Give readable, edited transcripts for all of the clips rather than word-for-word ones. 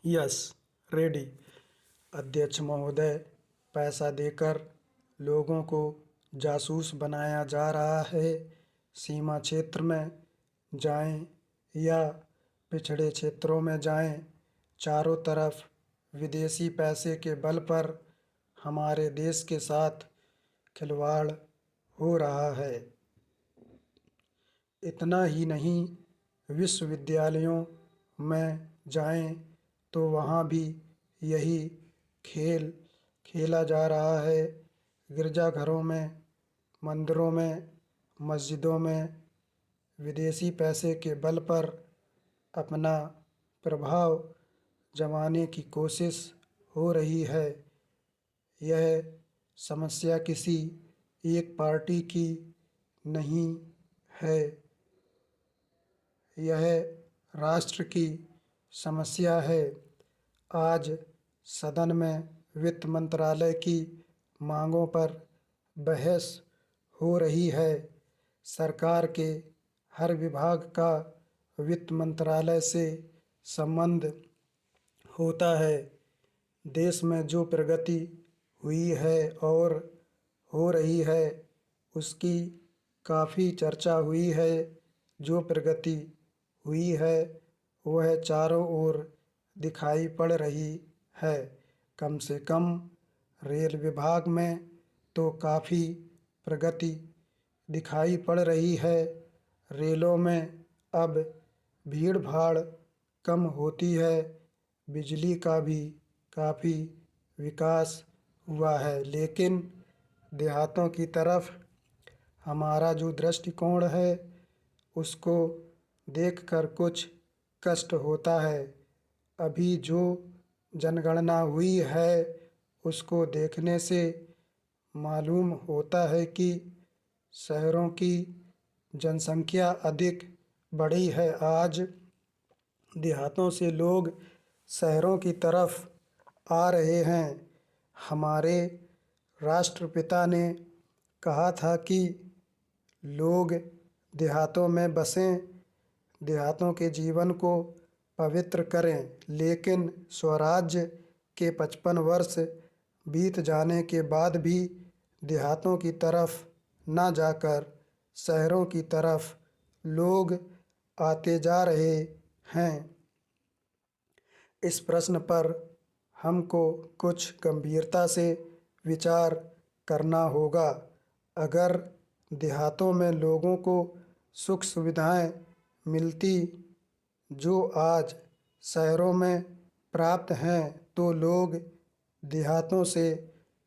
Yes, ready. अध्यक्ष महोदय, पैसा देकर लोगों को जासूस बनाया जा रहा है। सीमा क्षेत्र में जाएं या पिछड़े क्षेत्रों में जाएं, चारों तरफ विदेशी पैसे के बल पर हमारे देश के साथ खिलवाड़ हो रहा है। इतना ही नहीं, विश्वविद्यालयों में जाएं तो वहाँ भी यही खेल खेला जा रहा है। गिरजाघरों में, मंदिरों में, मस्जिदों में विदेशी पैसे के बल पर अपना प्रभाव जमाने की कोशिश हो रही है। यह समस्या किसी एक पार्टी की नहीं है, यह राष्ट्र की समस्या है। आज सदन में वित्त मंत्रालय की मांगों पर बहस हो रही है। सरकार के हर विभाग का वित्त मंत्रालय से संबंध होता है। देश में जो प्रगति हुई है और हो रही है, उसकी काफ़ी चर्चा हुई है। जो प्रगति हुई है वह चारों ओर दिखाई पड़ रही है। कम से कम रेल विभाग में तो काफ़ी प्रगति दिखाई पड़ रही है। रेलों में अब भीड़ भाड़ कम होती है। बिजली का भी काफ़ी विकास हुआ है, लेकिन देहातों की तरफ हमारा जो दृष्टिकोण है उसको देखकर कुछ कष्ट होता है। अभी जो जनगणना हुई है उसको देखने से मालूम होता है कि शहरों की जनसंख्या अधिक बढ़ी है। आज देहातों से लोग शहरों की तरफ आ रहे हैं। हमारे राष्ट्रपिता ने कहा था कि लोग देहातों में बसें, देहातों के जीवन को पवित्र करें, लेकिन स्वराज्य के 55 वर्ष बीत जाने के बाद भी देहातों की तरफ ना जाकर शहरों की तरफ लोग आते जा रहे हैं। इस प्रश्न पर हमको कुछ गंभीरता से विचार करना होगा। अगर देहातों में लोगों को सुख सुविधाएं मिलती जो आज शहरों में प्राप्त हैं, तो लोग देहातों से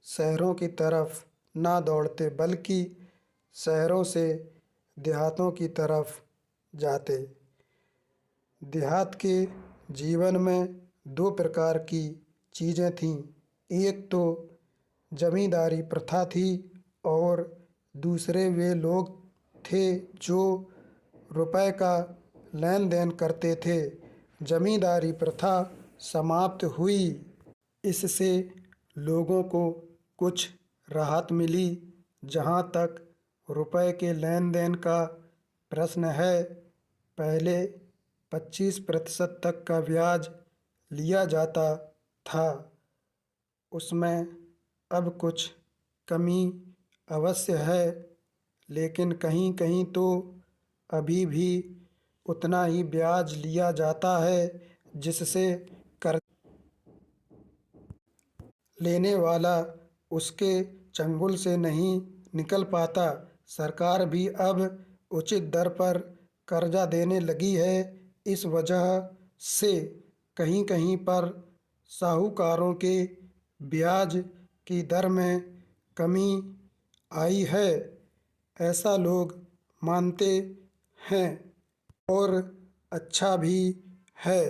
शहरों की तरफ ना दौड़ते, बल्कि शहरों से देहातों की तरफ जाते। देहात के जीवन में दो प्रकार की चीज़ें थीं। एक तो जमींदारी प्रथा थी और दूसरे वे लोग थे जो रुपए का लेन देन करते थे। जमींदारी प्रथा समाप्त हुई, इससे लोगों को कुछ राहत मिली। जहाँ तक रुपए के लेन देन का प्रश्न है, पहले 25% तक का ब्याज लिया जाता था। उसमें अब कुछ कमी अवश्य है, लेकिन कहीं कहीं तो अभी भी उतना ही ब्याज लिया जाता है जिससे कर्ज लेने वाला उसके चंगुल से नहीं निकल पाता। सरकार भी अब उचित दर पर कर्जा देने लगी है। इस वजह से कहीं कहीं पर साहूकारों के ब्याज की दर में कमी आई है, ऐसा लोग मानते हैं और अच्छा भी है।